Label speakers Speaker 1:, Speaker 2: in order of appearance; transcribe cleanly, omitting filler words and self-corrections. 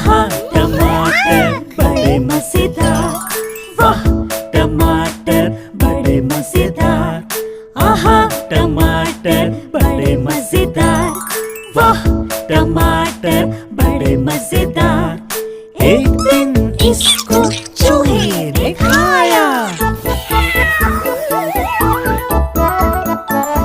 Speaker 1: आहा टमाटर बड़े मजेदार, वाह टमाटर बड़े मजेदार। आहा टमाटर बड़े मजेदार, वाह टमाटर बड़े मजेदार। एक दिन इस